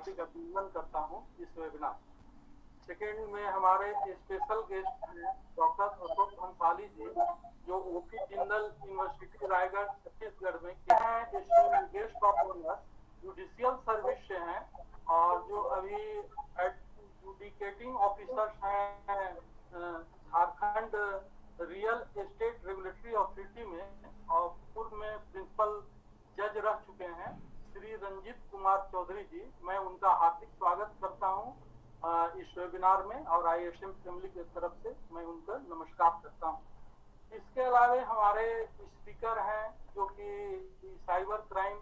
हार्दिक अभिनंदन करता हूँ इस वेबिनार। सेकेंड में हमारे स्पेशल गेस्ट हैं डॉक्टर अशोक भंसाली जी, जो ओपी जिंदल यूनिवर्सिटी रायगढ़ छत्तीसगढ़ में हैं guest of honour, judicial service से हैं और जो अभी एडजुडिकेटिंग ऑफिसर्स हैं Jharkhand real estate regulatory authority में, और पूर्व में प्रिंसिपल जज रह चुके हैं श्री रंजीत कुमार चौधरी जी। मैं उनका हार्दिक स्वागत करता हूं इस वेबिनार में और ISM फैमिली की तरफ से मैं उनका नमस्कार करता हूं। इसके अलावा हमारे स्पीकर हैं जो कि साइबर क्राइम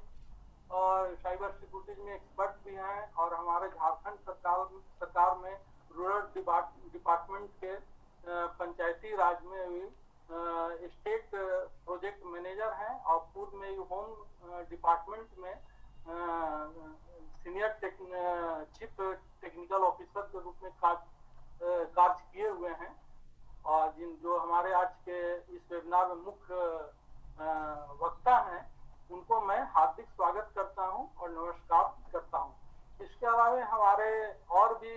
और साइबर सिक्योरिटी में एक्सपर्ट भी हैं और हमारे झारखंड सरकार में रूरल डिपार्टमेंट के पंचायती राज में भी स्टेट प्रोजेक्ट मैनेजर हैं और पूर्व में होम डिपार्टमेंट में सीनियर चीफ टेक्निकल ऑफिसर के रूप में कार्य किए हुए हैं। और जो हमारे आज के इस वेबिनार में मुख्य वक्ता हैं उनको मैं हार्दिक स्वागत करता हूं और नमस्कार करता हूं। इसके अलावा हमारे और भी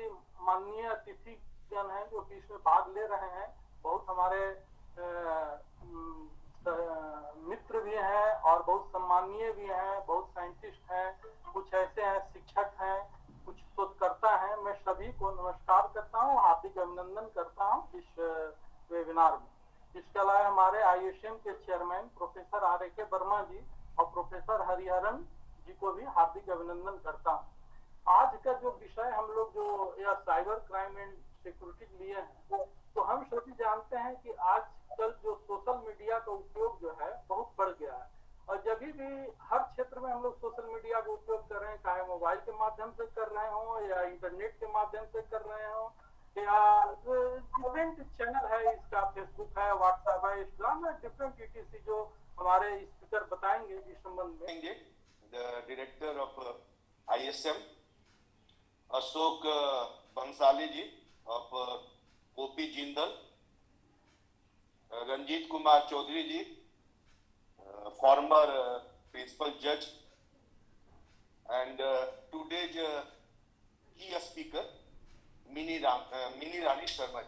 माननीय अतिथिगण हैं जो कि इसमें भाग ले रहे हैं। बहुत हमारे मित्र भी हैं और बहुत सम्मानीय भी हैं, बहुत साइंटिस्ट हैं, कुछ ऐसे हैं शिक्षक हैं, कुछ शोधकर्ता हैं। मैं सभी को नमस्कार करता हूं, हार्दिक अभिनंदन करता हूं इस वेबिनार में। इसके अलावा हमारे ISM के चेयरमैन प्रोफेसर RK वर्मा जी और प्रोफेसर हरिहरन जी को भी हार्दिक अभिनंदन करता हूं। आज का जो विषय हम लोग जो यह साइबर क्राइम एंड सिक्योरिटी लिए हैं, तो हम सभी जानते हैं कि आजकल जो सोशल मीडिया का उपयोग जो है बहुत बढ़ गया है और जब भी हर क्षेत्र में हम लोग सोशल मीडिया का उपयोग कर रहे हैं, चाहे मोबाइल के माध्यम से कर रहे हो या इंटरनेट के माध्यम से कर रहे हो या डिफरेंट चैनल है, इसका फेसबुक है, व्हाट्सएप है, इंस्टाग्राम है, डिफरेंट ETC जो हमारे स्पीकर बताएंगे इस संबंध में। Director of ISM Ashok Bansali ji of OP Jindal, Ranjit Kumar Chaudhary ji former principal judge, and today's key speaker Mini Rani Sharma.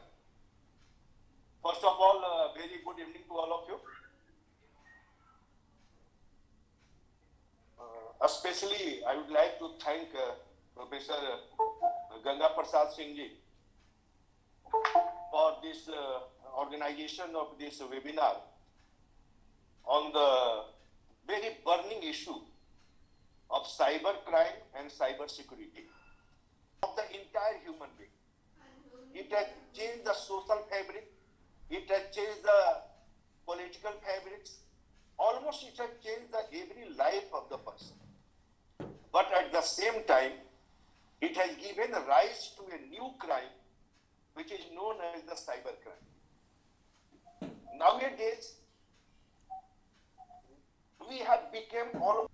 First of all, very good evening to all of you. Especially, I would like to thank Professor Ganga Prasad Singh ji for this organization of this webinar on the very burning issue of cyber crime and cyber security of the entire human being. It has changed the social fabric, it has changed the political fabrics, almost it has changed the every life of the person. But at the same time, it has given rise to a new crime which is known as the cyber crime. Nowadays, we have become all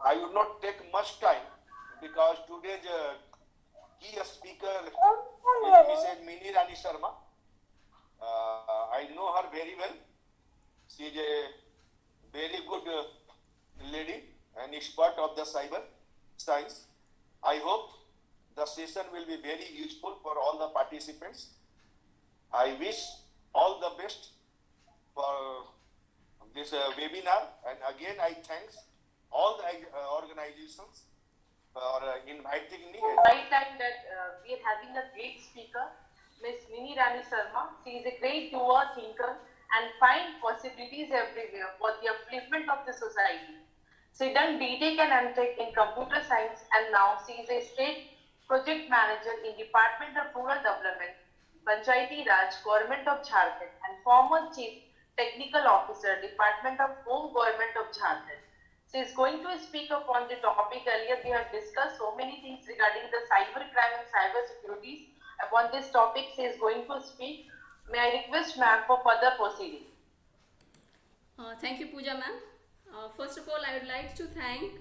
I would not take much time because today's key speaker is Mrs. Mini Rani Sharma. I know her very well. She is a very good lady and expert of the cyber science. I hope the session will be very useful for all the participants. I wish all the best for this webinar, and again I thanks all the organizations for inviting me. Right time that we are having a great speaker, Ms. Mini Rani Sharma. She is a great doer, thinker, and find possibilities everywhere for the upliftment of the society. She done BTech and MTech in computer science, and now she is a state project manager in Department of Rural Development, Panchayati Raj, Government of Jharkhand, and former Chief Technical Officer, Department of Home Government of Jharkhand. She is going to speak upon the topic. Earlier we have discussed so many things regarding the cyber crime and cyber securities. Upon this topic, she is going to speak. May I request ma'am for further proceeding. Thank you, Pooja ma'am. First of all, I would like to thank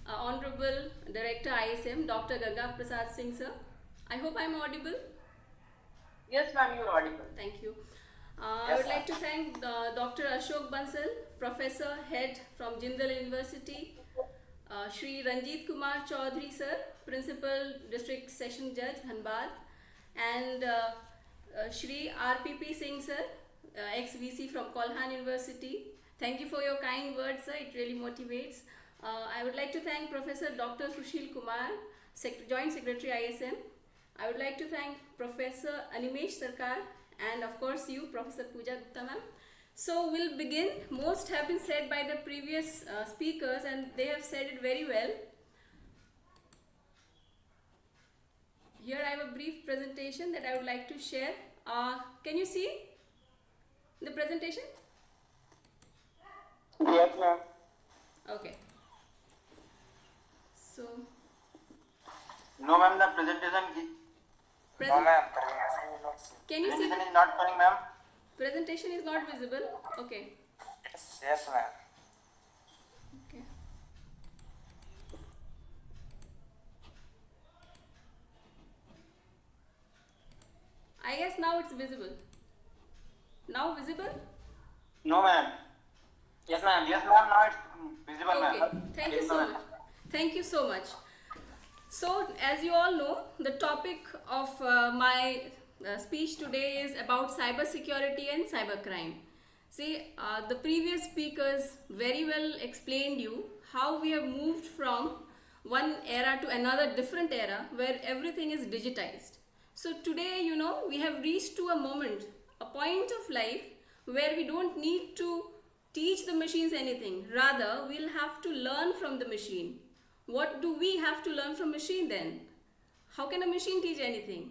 Honorable Director ISM, Dr. Ganga Prasad Singh sir. I hope I am audible. Yes ma'am, you are audible. Thank you. I would like to thank Dr. Ashok Bansal, Professor Head from Jindal University, Shri Ranjit Kumar Chaudhary sir, Principal District Session Judge Dhanbad, and Shri RPP Singh sir, ex-VC from Kolhan University. Thank you for your kind words, sir. It really motivates. I would like to thank Professor Dr. Sushil Kumar, Joint Secretary ISM. I would like to thank Professor Animesh Sarkar and of course you, Professor Pooja Gupta ma'am. So we'll begin. Most have been said by the previous speakers and they have said it very well. Here I have a brief presentation that I would like to share. Can you see the presentation? Yes, ma'am. Okay. So, No, ma'am, the presentation is... No, ma'am. Can you see Presentation the is not showing, ma'am. presentation is not visible? Okay. Yes, ma'am. Okay. I guess now it's visible. Now visible? No, ma'am. Yes, ma'am. Yes, ma'am. Now it's visible, Okay. ma'am. Thank you Yes, so ma'am. much. Thank you so much. So, as you all know, the topic of my speech today is about cyber security and cybercrime. See, the previous speakers very well explained you how we have moved from one era to another different era where everything is digitized. So today, you know, we have reached to a moment, a point of life where we don't need to teach the machines anything. Rather, we'll have to learn from the machine. What do we have to learn from machine then? How can a machine teach anything?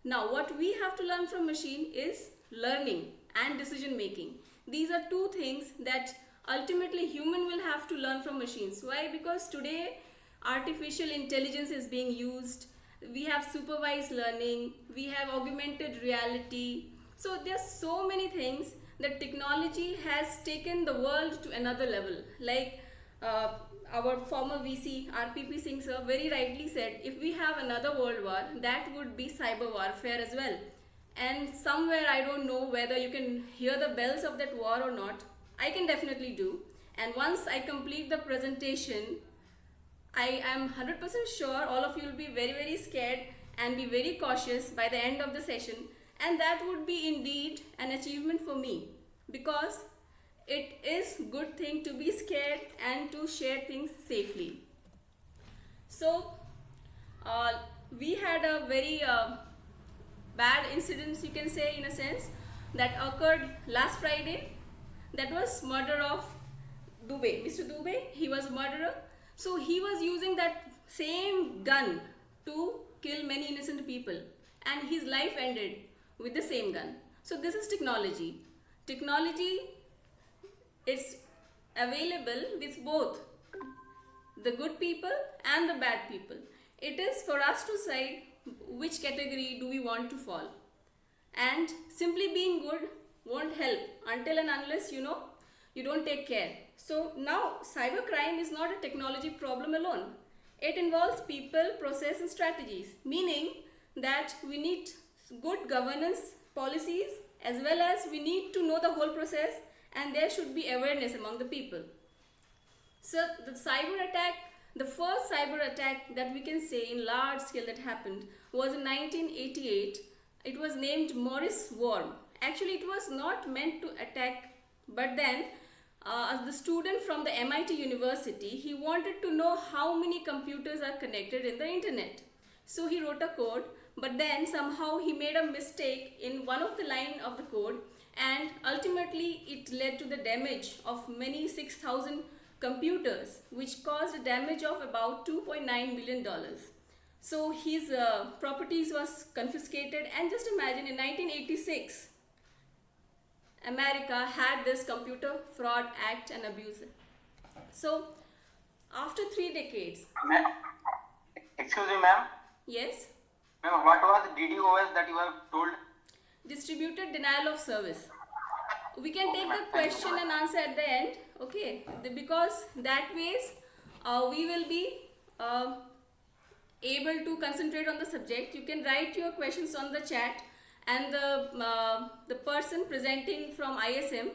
Now, what we have to learn from machine is learning and decision making. These are two things that ultimately human will have to learn from machines. Why? Because today artificial intelligence is being used. We have supervised learning. We have augmented reality. So there's so many things that technology has taken the world to another level. Like our former VC RPP Singh sir very rightly said, if we have another world war, that would be cyber warfare as well. And somewhere, I don't know whether you can hear the bells of that war or not. I can definitely do. And once I complete the presentation, I am 100% sure all of you will be very, very scared and be very cautious by the end of the session. And that would be indeed an achievement for me, because it is good thing to be scared and to share things safely. So, we had a very bad incidents, you can say, in a sense, that occurred last Friday. That was murder of Dubey. Mr. Dubey, he was murderer. So he was using that same gun to kill many innocent people, and his life ended with the same gun. So this is technology. Technology is available with both the good people and the bad people. It is for us to decide which category do we want to fall. And simply being good won't help until and unless you don't take care. So now cybercrime is not a technology problem alone. It involves people, process and strategies, meaning that we need good governance policies as well as we need to know the whole process, and there should be awareness among the people. So the first cyber attack that we can say in large scale that happened was in 1988. It was named Morris Worm. Actually, it was not meant to attack, but then the student from the MIT University, he wanted to know how many computers are connected in the internet. So he wrote a code, but then somehow he made a mistake in one of the line of the code, and ultimately it led to the damage of many 6,000 computers, which caused a damage of about $2.9 million. So his properties was confiscated, and just imagine in 1986, America had this Computer Fraud Act and abuse. So after 3 decades. Excuse me, ma'am. Yes? Ma'am, what was DDoS that you have told? Distributed denial of service. We can take the question and answer at the end, okay? Because that ways we will be able to concentrate on the subject. You can write your questions on the chat, and the person presenting from ISM,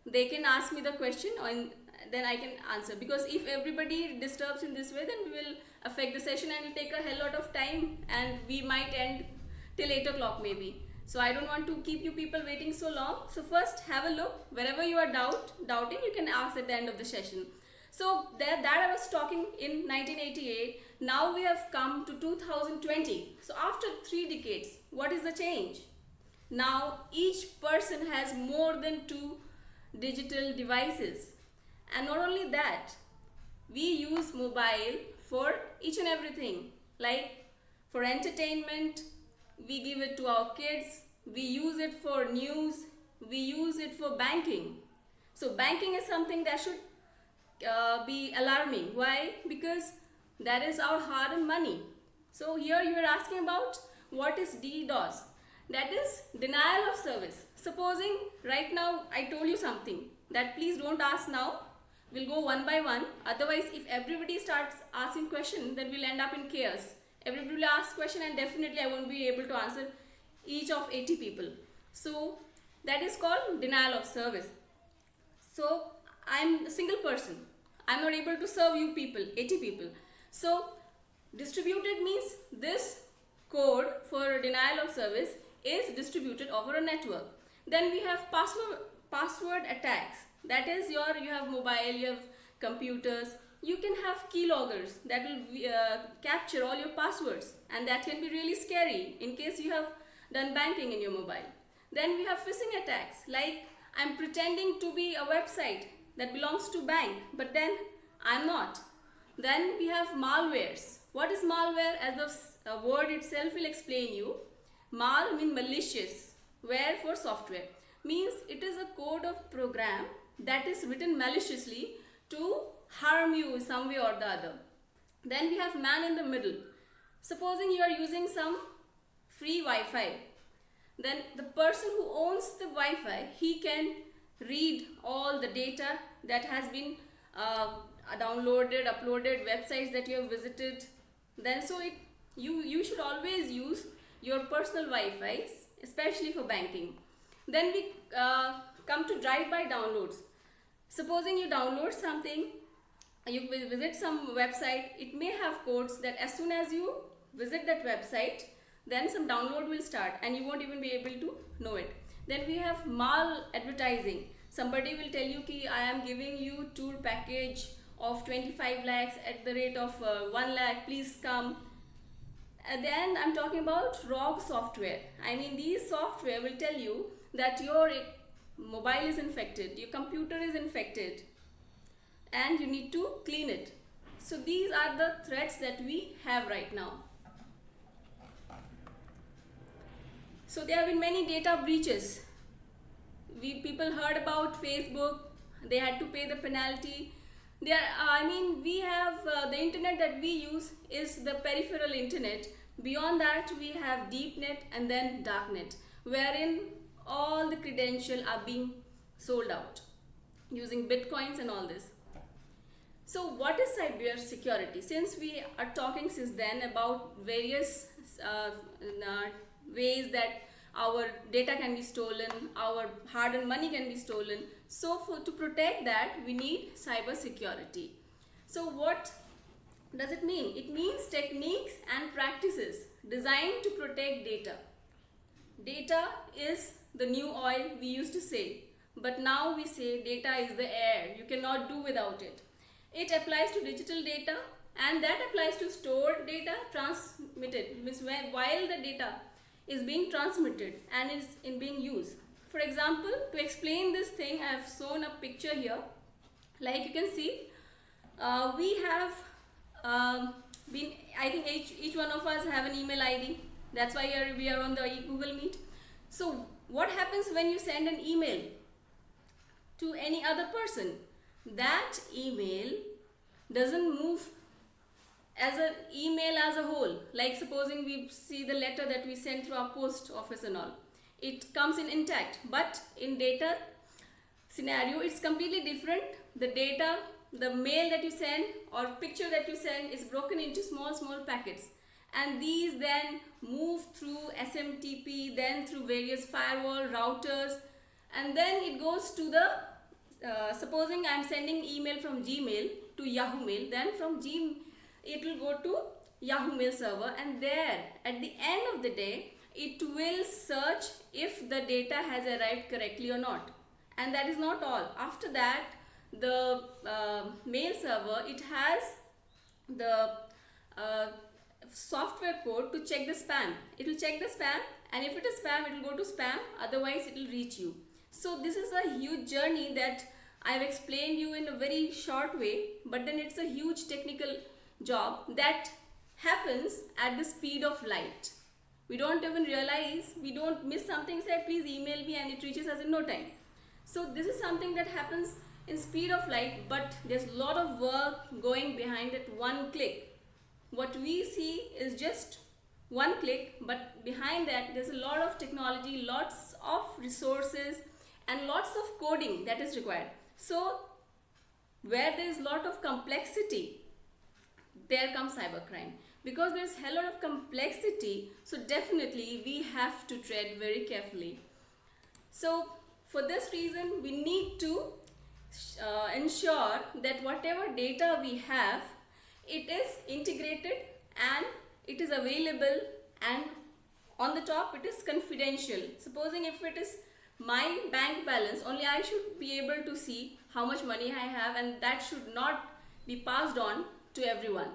they can ask me the question then I can answer, because if everybody disturbs in this way, then we will affect the session and it will take a hell lot of time and we might end till 8 o'clock maybe. So I don't want to keep you people waiting so long. So first have a look. Wherever you are doubting, you can ask at the end of the session. So that I was talking in 1988. Now we have come to 2020. So after 3 decades, what is the change? Now each person has more than 2 digital devices. And not only that, we use mobile for each and everything. Like for entertainment, we give it to our kids. We use it for news. We use it for banking. So banking is something that should be alarming. Why? Because that is our hard-earned money. So here you are asking about what is DDoS. That is denial of service. Supposing right now I told you something that please don't ask now. We'll go one by one. Otherwise, if everybody starts asking questions, then we'll end up in chaos. Everybody will ask question and definitely I won't be able to answer each of 80 people. So that is called denial of service. So I'm a single person. I'm not able to serve you people, 80 people. So distributed means this code for denial of service is distributed over a network. Then we have password attacks. That is you have mobile, you have computers. You can have keyloggers that will capture all your passwords, and that can be really scary in case you have done banking in your mobile. Then we have phishing attacks, like I'm pretending to be a website that belongs to bank, but then I'm not. Then we have malwares. What is malware? As the word itself will explain you. Mal means malicious, where for software. Means it is a code of program that is written maliciously to harm you some way or the other. Then we have man in the middle. Supposing you are using some free Wi-Fi, then the person who owns the Wi-Fi, he can read all the data that has been downloaded, uploaded, websites that you have visited. Then so you should always use your personal Wi-Fi, especially for banking. Then we come to drive-by downloads. Supposing you download something, you will visit some website, it may have codes that as soon as you visit that website, then some download will start and you won't even be able to know it. Then we have mal advertising. Somebody will tell you ki I am giving you tour package of 25 lakhs at the rate of 1 lakh, please come. And then I'm talking about ROG software. I mean, these software will tell you that your mobile is infected, your computer is infected, and you need to clean it. So these are the threats that we have right now. So there have been many data breaches. People heard about Facebook, they had to pay the penalty. We have the internet that we use is the peripheral internet. Beyond that, we have deep net and then darknet, wherein all the credentials are being sold out using bitcoins and all this. So what is cyber security? Since we are talking since then about various ways that our data can be stolen, our hard-earned money can be stolen. So to protect that, we need cyber security. So what does it mean? It means techniques and practices designed to protect data. Data is the new oil, we used to say, but now we say data is the air. You cannot do without it. It applies to digital data, and that applies to stored data, transmitted, means while the data is being transmitted and is being used. For example, to explain this thing, I have shown a picture here. Like you can see, we have I think each one of us have an email ID. That's why we are on the Google Meet. So what happens when you send an email to any other person? That email doesn't move as an email as a whole. Like supposing we see the letter that we send through our post office and all. It comes in intact, but in data scenario, it's completely different. The data, the mail that you send or picture that you send is broken into small packets. And these then move through SMTP, then through various firewall routers, and then it goes to the supposing I'm sending email from Gmail to Yahoo Mail, then from Gmail it will go to Yahoo Mail server, and there at the end of the day it will search if the data has arrived correctly or not. And that is not all. After that, the mail server, it has the software code to check the spam. It will check the spam, and if it is spam, it will go to spam, otherwise it will reach you. So this is a huge journey that I have explained you in a very short way, but then it's a huge technical job that happens at the speed of light. We don't even realize, we don't miss something, say please email me, and it reaches us in no time. So this is something that happens in speed of light, but there's a lot of work going behind it. One click. What we see is just one click, but behind that there's a lot of technology, lots of resources, and lots of coding that is required. So where there is a lot of complexity, there comes cybercrime. Because there's a hell lot of complexity, so definitely we have to tread very carefully. So for this reason, we need to ensure that whatever data we have, it is integrated and it is available, and on the top it is confidential. Supposing if it is my bank balance, only I should be able to see how much money I have, and that should not be passed on to everyone.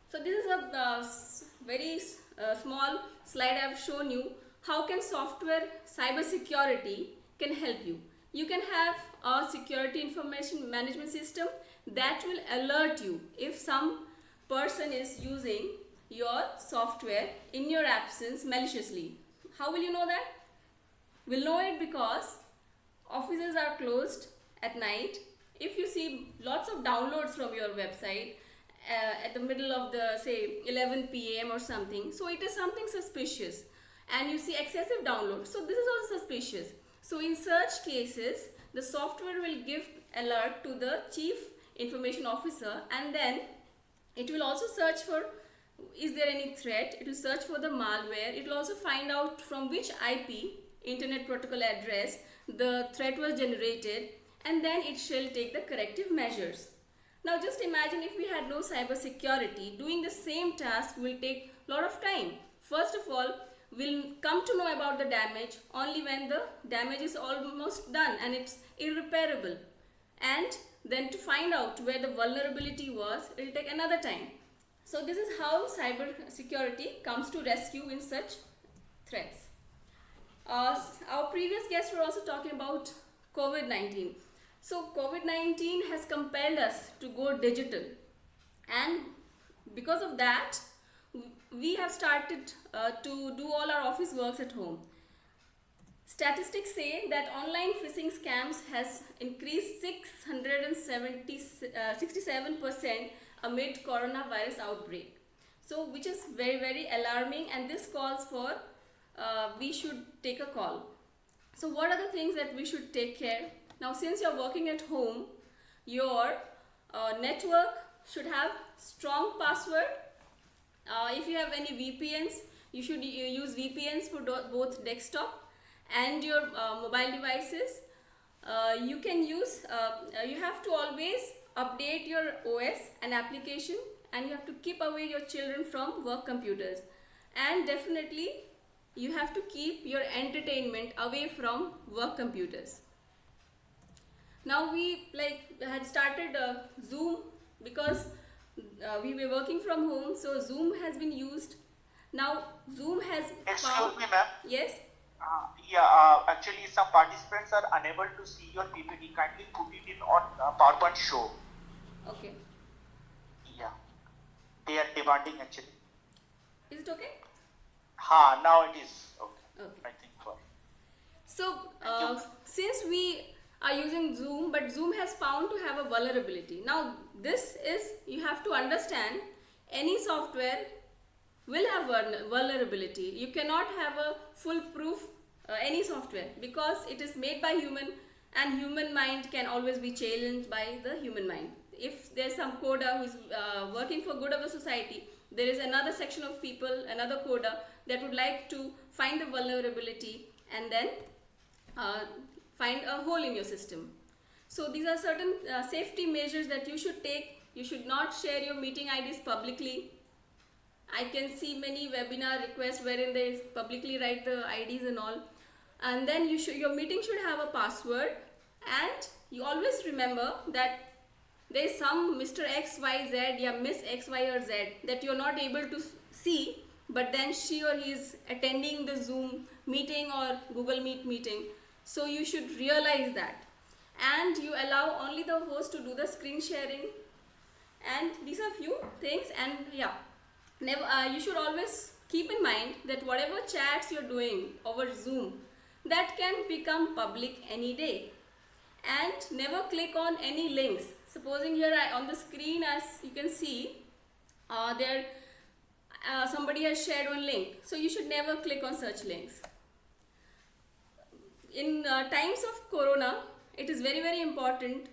So this is a very small slide I have shown you. How can software cyber security can help you? You can have a security information management system that will alert you if some person is using your software in your absence maliciously. How will you know that? We'll know it because offices are closed at night. If you see lots of downloads from your website at the middle of the, say, 11 p.m. or something, so it is something suspicious, and you see excessive downloads, so this is also suspicious. So in such cases, the software will give alert to the chief information officer, and then it will also search for, is there any threat? It will search for the malware. It will also find out from which IP, internet protocol address, the threat was generated, and then it shall take the corrective measures. Now just imagine if we had no cyber security, doing the same task will take a lot of time. First of all, we'll come to know about the damage only when the damage is almost done and it's irreparable. And then to find out where the vulnerability was, it will take another time. So this is how cyber security comes to rescue in such threats. Our previous guests were also talking about COVID-19. So COVID-19 has compelled us to go digital, and because of that, we have started to do all our office works at home. Statistics say that online phishing scams has increased 67% amid coronavirus outbreak. So which is very, very alarming, and this calls for we should take a call. So what are the things that we should take care? Now since you're working at home, your network should have strong password. If you have any VPNs, you should use VPNs for both desktop and your mobile devices. You can use, you have to always update your OS and application, and you have to keep away your children from work computers. And definitely you have to keep your entertainment away from work computers. Now we had started Zoom because we were working from home, so Zoom has been used. Now Zoom has Excuse me, ma'am. Yes. Actually, some participants are unable to see your PPT. Kindly put it in on PowerPoint show. Okay. Yeah, they are demanding actually. Is it okay? Now it is okay. Okay. I think so. So since we are using Zoom, but Zoom has found to have a vulnerability. Now this is, you have to understand, any software will have vulnerability. You cannot have a foolproof any software, because it is made by human, and human mind can always be challenged by the human mind. If there's some coder who is working for good of the society, there is another section of people, another coder that would like to find the vulnerability and then find a hole in your system. So these are certain safety measures that you should take. You should not share your meeting IDs publicly. I can see many webinar requests wherein they publicly write the IDs and all. And then your meeting should have a password, and you always remember that there is some Mr. XYZ, yeah, Miss X, Y or Z that you're not able to see, but then she or he is attending the Zoom meeting or Google Meet meeting. So you should realize that. And you allow only the host to do the screen sharing. And these are few things. And yeah, never, you should always keep in mind that whatever chats you're doing over Zoom, that can become public any day. And never click on any links. Supposing here on the screen, as you can see, somebody has shared one link. So you should never click on such links. In times of Corona, it is very, very important.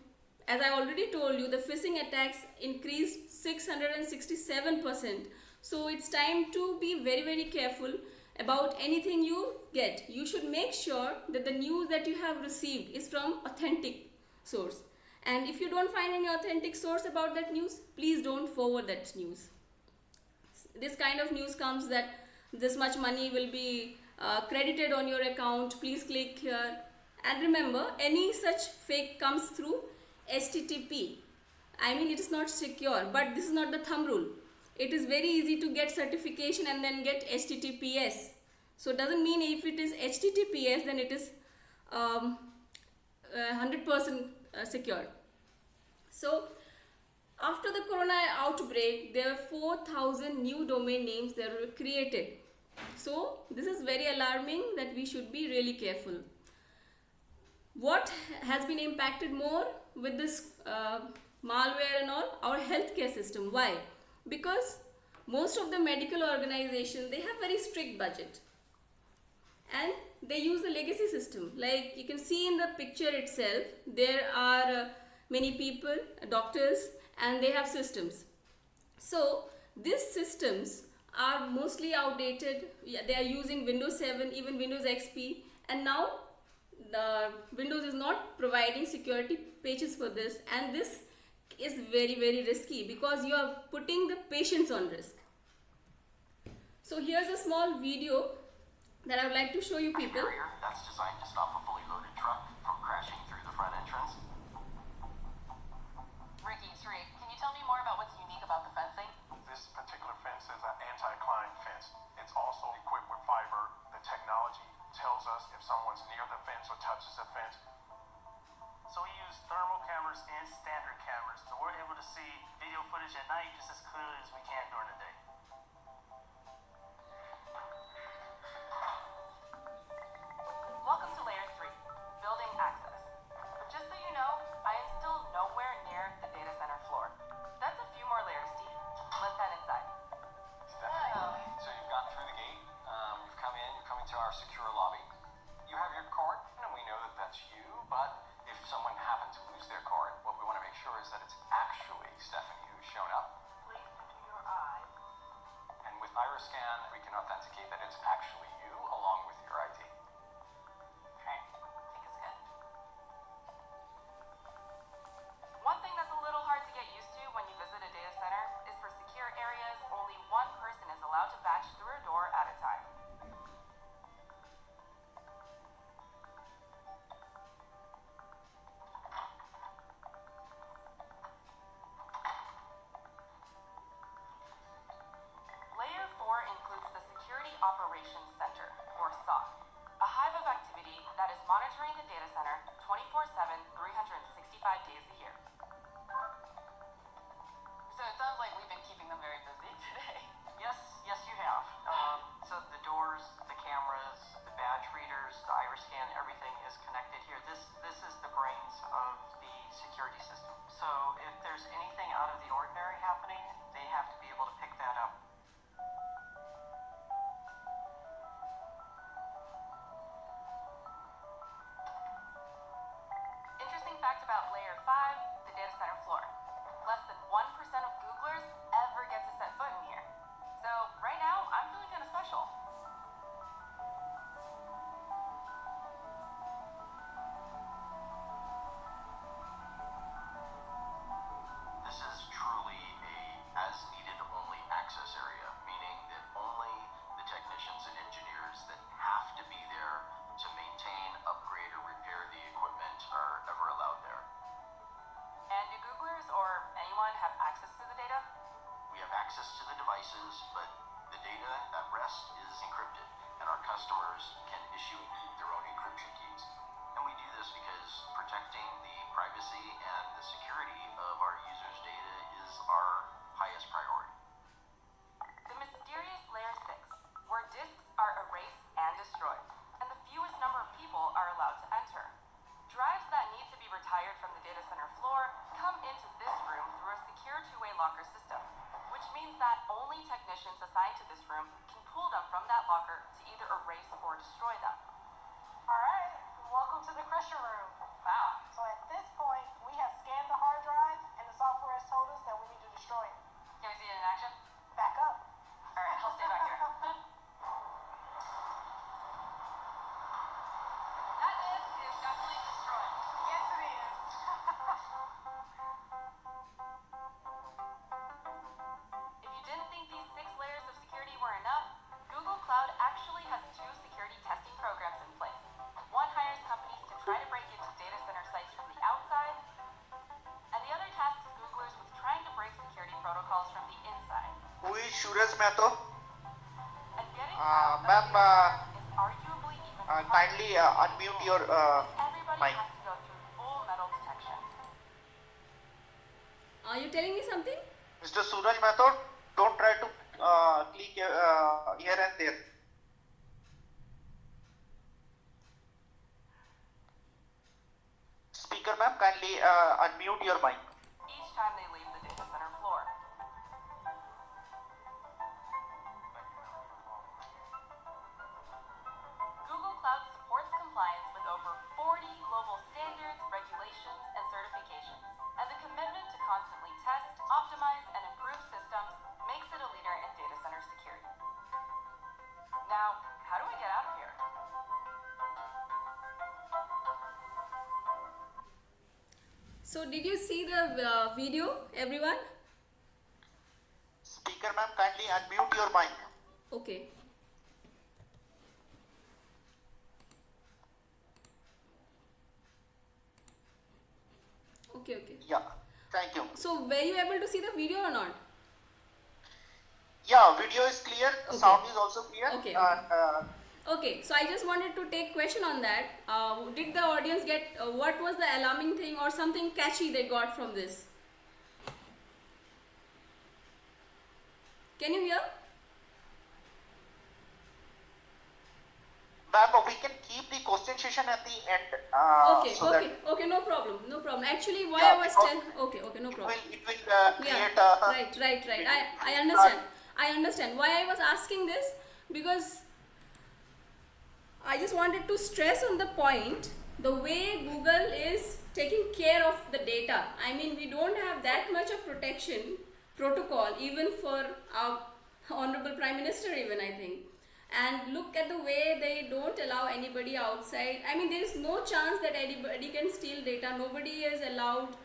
As I already told you, the phishing attacks increased 667%. So it's time to be very, very careful about anything you get. You should make sure that the news that you have received is from authentic source. And if you don't find any authentic source about that news, please don't forward that news. This kind of news comes that this much money will be credited on your account, please click here. And remember, any such fake comes through HTTP. I mean, it is not secure, but this is not the thumb rule. It is very easy to get certification and then get HTTPS. So it doesn't mean if it is HTTPS, then it is 100% secure. So after the Corona outbreak, there were 4,000 new domain names that were created. So this is very alarming that we should be really careful. What has been impacted more with this malware and all? Our healthcare system. Why? Because most of the medical organizations, they have very strict budget and they use the legacy system. Like you can see in the picture itself, there are many people, doctors, and they have systems. So these systems are mostly outdated. They are using Windows 7, even Windows XP, and now the Windows is not providing security patches for this, and this is very, very risky because you are putting the patients on risk. So here's a small video that I would like to show you people. Barrier that's designed to stop a fully loaded truck from crashing through the front entrance. Ricky, Sri, can you tell me more about what's unique about the fencing? This particular fence is an anti-climb fence. It's also equipped with fiber. The technology tells us if someone's near the fence or touches the fence. So we use thermal cameras and standard cameras, so we're able to see video footage at night just as clearly as we can during the day. Welcome to Layer 3, Building Access. Just so you know, I am still nowhere near the data center floor. That's a few more layers deep. Let's head inside. Stephanie, so you've gotten through the gate, you've come in, you're coming to our secure lobby. You have your card, and we know that that's you, but if someone happened to lose their card, what we want to make sure is that it's actually Stephanie who's shown up. Blink your eye. And with iris scan, we can authenticate that it's actually you along with your ID. Okay, think it's good. One thing that's a little hard to get used to when you visit a data center is for secure areas, only one person is allowed to batch through a door at a time. Layer 4 includes the Security Operations Center. can issue and keep their own encryption keys. And we do this because protecting the privacy and the security of our users' data is our highest priority. The mysterious layer 6, where disks are erased and destroyed, and the fewest number of people are allowed to enter. Drives that need to be retired from the data center floor come into this room through a secure two-way locker system, which means that only technicians assigned to this room can pull them from that locker to either erase or destroy them. Alright, welcome to the Crusher Room. Wow. So at this point, we have scanned the hard drive and the software has told us that we need to destroy it. Can we see it in action? Back up. Alright, I'll stay back here. That disk is definitely destroyed. Yes, it is. If you didn't think these 6 layers of security were enough, Google Cloud actually has 2 security testing programs in place. One hires companies to try to break into data center sites from the outside, and the other tasks Googlers with trying to break security protocols from the inside. Who is Suraj Mehta? And getting Ma'am, is arguably even harder kindly unmute your everybody mic. has to go through full metal detection. Are you telling me something? Mr. Suraj Mehta, don't try to click here and there. Speaker ma'am, kindly unmute your mic. Each time they leave the data center floor. Google Cloud supports compliance with over 40 global standards, regulations, and certifications. And the commitment to constantly test, optimize, and improve systems makes it a leader in data center security. Now, how do we get out of here? So did you see the video, everyone? Speaker ma'am, kindly unmute your mic. Okay. Okay, okay. Yeah, thank you. So were you able to see the video or not? Yeah, video is clear, Okay. sound is also clear. Okay, And, Okay, so I just wanted to take question on that. Did the audience get what was the alarming thing or something catchy they got from this? Can you hear? ma'am, we can keep the question session at the end. Okay, so okay, that okay, no problem, no problem. Actually, why Yeah, I was because okay, okay, no problem. it will Yeah, create right. I understand. I understand. Why I was asking this because I just wanted to stress on the point the way Google is taking care of the data. I mean, we don't have that much of protection protocol even for our Honorable Prime Minister even, I think. And look at the way they don't allow anybody outside. I mean, there is no chance that anybody can steal data. Nobody is allowed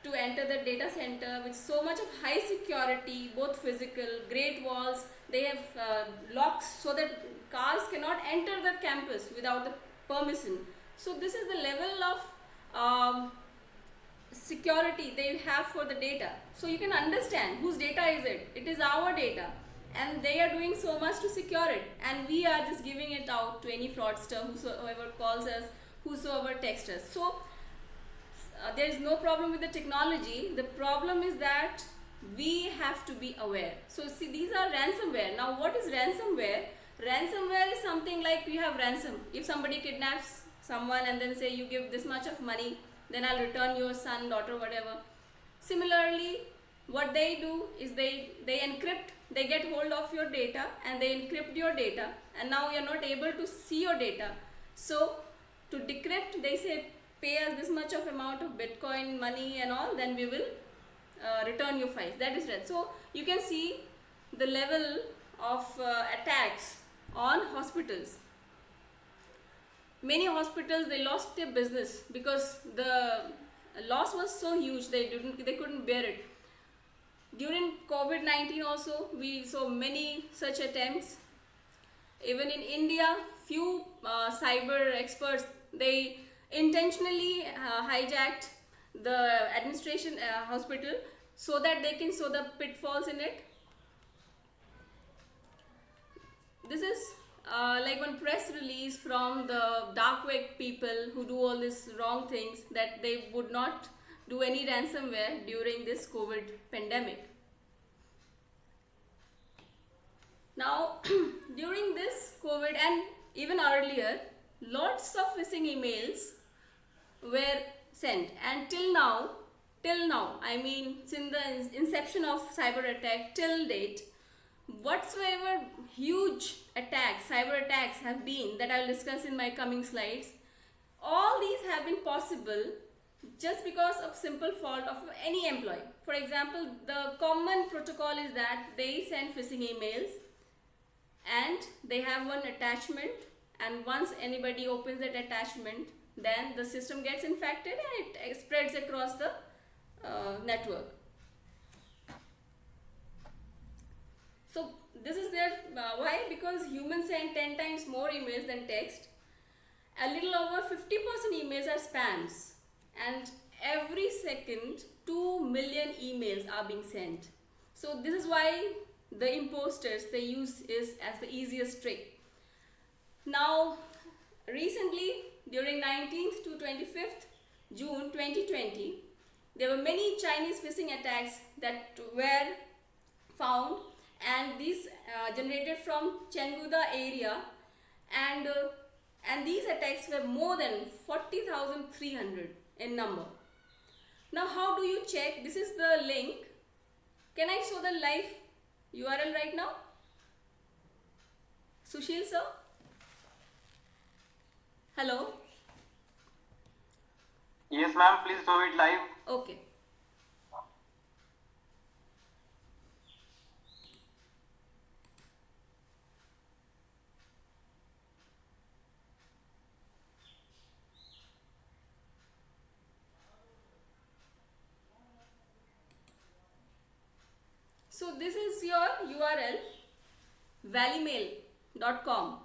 to enter the data center with so much of high security, both physical, great walls. They have locks so that cars cannot enter the campus without the permission. So this is the level of security they have for the data. So you can understand whose data is it. It is our data. And they are doing so much to secure it, and we are just giving it out to any fraudster, whosoever calls us, whosoever texts us. So there is no problem with the technology. The problem is that we have to be aware. So see, these are ransomware. Now what is ransomware? Ransomware is something like you have ransom. If somebody kidnaps someone and then say you give this much of money, then I'll return your son, daughter, whatever. Similarly, what they do is they encrypt. They get hold of your data and they encrypt your data, and now you're not able to see your data. So to decrypt, they say pay us this much of amount of Bitcoin money and all, then we will return your files. That is right. So you can see the level of attacks on hospitals. Many hospitals, they lost their business because the loss was so huge they couldn't bear it. During COVID-19 also, we saw many such attempts. Even in India, few cyber experts, they intentionally hijacked the administration hospital so that they can sow the pitfalls in it. This is like one press release from the dark web people who do all these wrong things, that they would not do any ransomware during this COVID pandemic. Now, during this COVID and even earlier, lots of phishing emails were sent, and till now, I mean, since the inception of cyber attack till date, whatsoever huge attacks, cyber attacks have been, that I will discuss in my coming slides, all these have been possible just because of simple fault of any employee. For example, the common protocol is that they send phishing emails and they have one attachment, and once anybody opens that attachment, then the system gets infected and it spreads across the network. So this is their why? Because humans send 10 times more emails than text. A little over 50% emails are spams, and every second 2 million emails are being sent. So this is why the imposters, they use is as the easiest trick. Now, recently, during 19th to 25th June 2020, there were many Chinese phishing attacks that were found, and these generated from Chengdu area, and these attacks were more than 40,300 in number. Now, how do you check? This is the link. Can I show the live URL right now? Sushil sir? Hello? Yes, ma'am. Please show it live. Okay. So this is your URL, valleymail.com.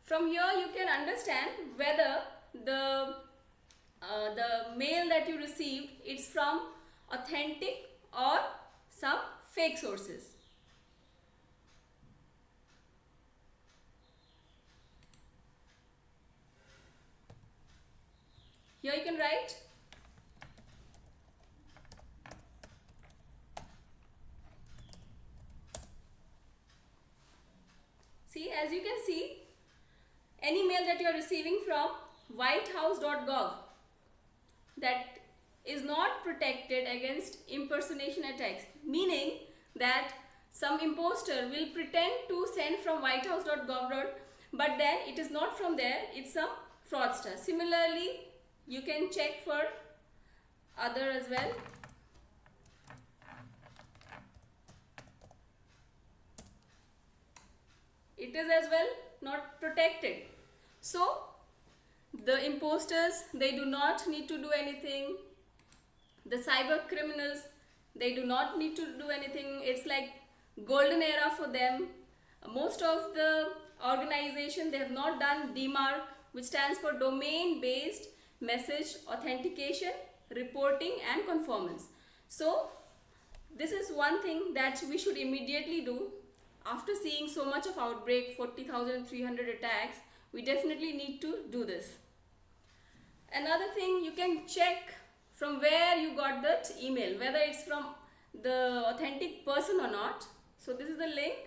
From here you can understand whether the mail that you received is from authentic or some fake sources. Here you can write see, as you can see, any mail that you are receiving from whitehouse.gov, that is not protected against impersonation attacks, meaning that some imposter will pretend to send from whitehouse.gov, but then it is not from there, it's some fraudster. Similarly, you can check for other as well. It is as well not protected. So the imposters, they do not need to do anything. The cyber criminals, they do not need to do anything. It's like golden era for them. Most of the organization, they have not done DMARC, which stands for domain based message authentication, reporting and conformance. So this is one thing that we should immediately do. After seeing so much of outbreak, 40,300 attacks, we definitely need to do this. Another thing, you can check from where you got that email, whether it's from the authentic person or not. So this is the link.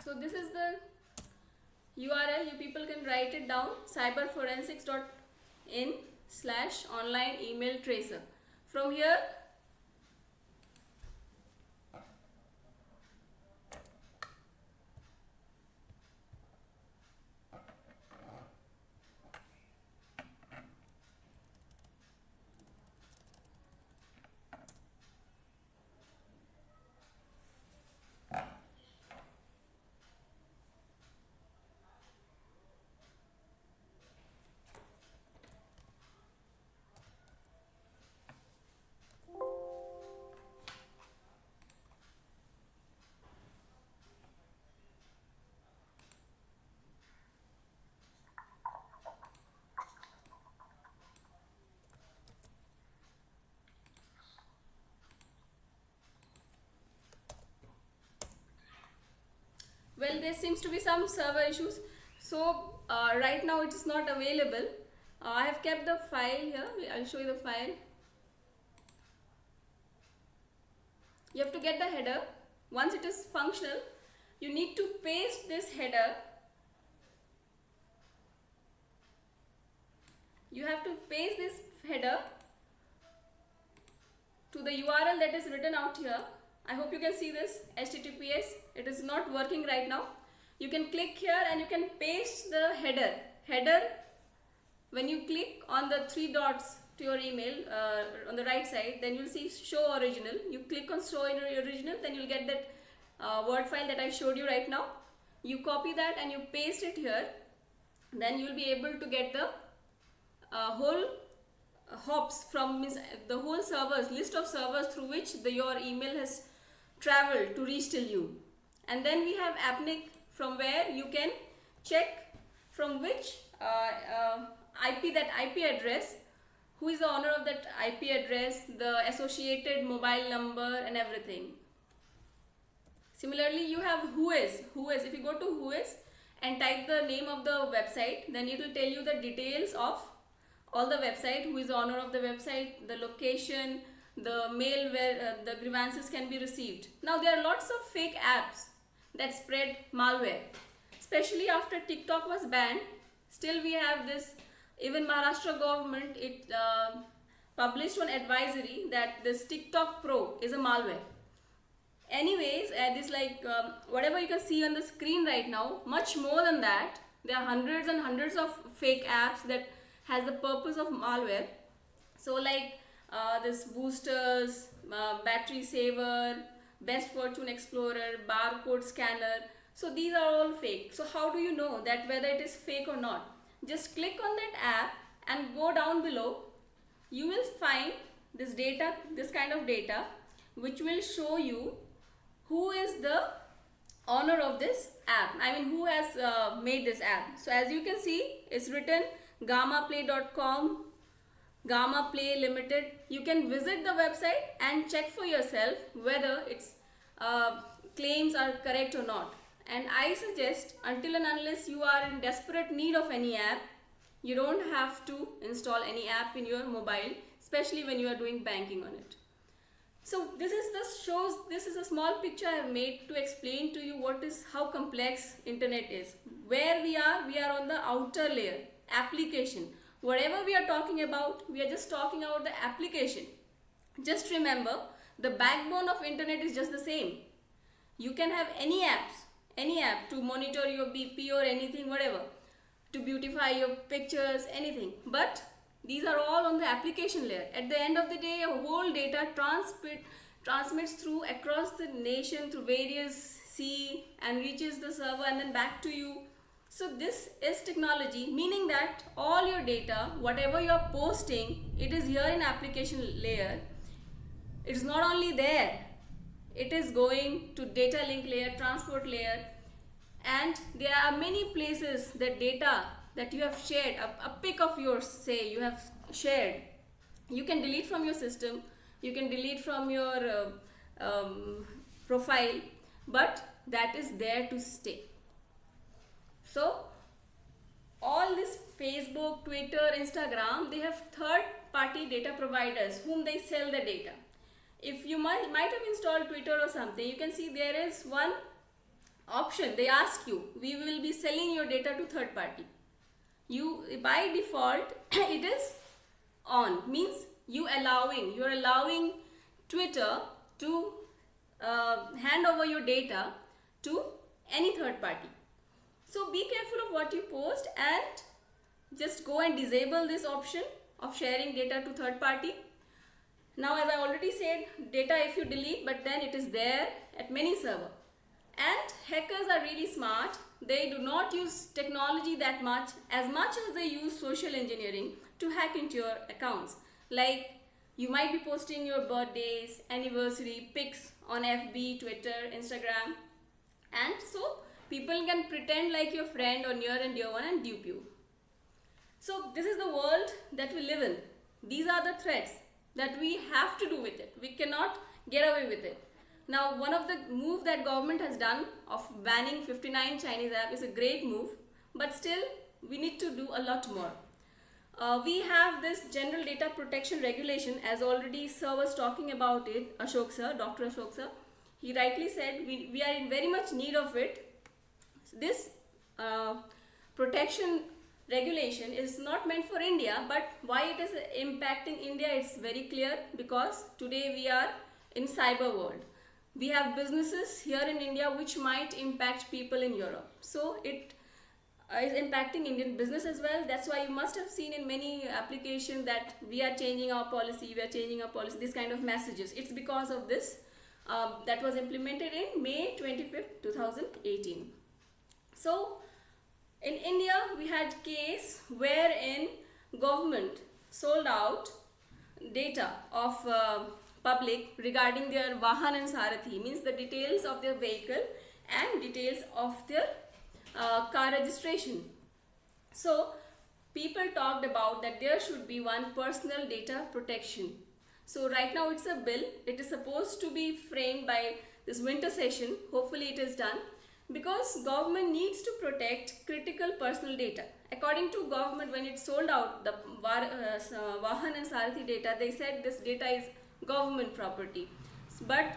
So this is the URL. You people can write it down: cyberforensics.in/online email tracer. From here, well, there seems to be some server issues. So right now it is not available. I have kept the file here. I'll show you the file. You have to get the header. Once it is functional, you need to paste this header. You have to paste this header to the URL that is written out here. I hope you can see this, HTTPS. It is not working right now. You can click here and you can paste the header. When you click on the 3 dots to your email on the right side, then you'll see show original. You click on show original, then you'll get that Word file that I showed you right now. You copy that and you paste it here. Then you'll be able to get the whole hops from the whole servers, list of servers through which your email has traveled to reach till you. And then we have AppNic, from where you can check from which IP address, who is the owner of that IP address, the associated mobile number and everything. Similarly, you have Whois. If you go to Whois and type the name of the website, then it will tell you the details of all the website, who is the owner of the website, the location, the mail where the grievances can be received. Now there are lots of fake apps that spread malware, especially after TikTok was banned. Still we have this. Even Maharashtra government, it published one advisory that this TikTok Pro is a malware. Anyways, this whatever you can see on the screen right now, much more than that, there are hundreds and hundreds of fake apps that has the purpose of malware. So like this boosters, battery saver, best fortune explorer, barcode scanner. So these are all fake. So how do you know that whether it is fake or not? Just click on that app and go down below. You will find this data, this kind of data, which will show you who is the owner of this app. I mean, who has made this app. So as you can see, it's written gammaplay.com, Gamma Play Limited. You can visit the website and check for yourself whether its claims are correct or not. And I suggest, until and unless you are in desperate need of any app, you don't have to install any app in your mobile, especially when you are doing banking on it. So this is a small picture I have made to explain to you how complex internet is. Where we are on the outer layer, application. Whatever we are talking about, we are just talking about the application. Just remember, the backbone of internet is just the same. You can have any app to monitor your BP or anything, whatever, to beautify your pictures, anything. But these are all on the application layer. At the end of the day, your whole data transmits through across the nation through various sea and reaches the server and then back to you. So this is technology, meaning that all your data, whatever you are posting, it is here in application layer. It is not only there. It is going to data link layer, transport layer, and there are many places that data that you have shared, a pic of yours, say you have shared, you can delete from your system, you can delete from your profile, but that is there to stay. So all this Facebook, Twitter, Instagram, they have third-party data providers whom they sell the data. If you might have installed Twitter or something, you can see there is one option, they ask you, we will be selling your data to third party. You, by default, it is on, means you're allowing Twitter to hand over your data to any third party. So be careful of what you post and just go and disable this option of sharing data to third party. Now, as I already said, data if you delete, but then it is there at many servers. And hackers are really smart. They do not use technology that much as they use social engineering to hack into your accounts. Like, you might be posting your birthdays, anniversary, pics on FB, Twitter, Instagram, and so people can pretend like your friend or near and dear one and dupe you. So this is the world that we live in. These are the threats that we have to do with it. We cannot get away with it. Now, one of the move that government has done of banning 59 Chinese apps is a great move, but still we need to do a lot more. We have this general data protection regulation, as already sir was talking about it, Ashok sir, Dr. Ashok sir. He rightly said we are in very much need of it. This protection regulation is not meant for India, but why it is impacting India, it's very clear, because today we are in cyber world. We have businesses here in India which might impact people in Europe. So it is impacting Indian business as well. That's why you must have seen in many applications that we are changing our policy, this kind of messages. It's because of this that was implemented in May 25th, 2018. So in India, we had case wherein government sold out data of public regarding their Vahan and Sarathi, means the details of their vehicle and details of their car registration. So people talked about that there should be one personal data protection. So right now it's a bill. It is supposed to be framed by this winter session. Hopefully it is done, because government needs to protect critical personal data. According to government, when it sold out the Vahan and Sarathi data, they said this data is government property. But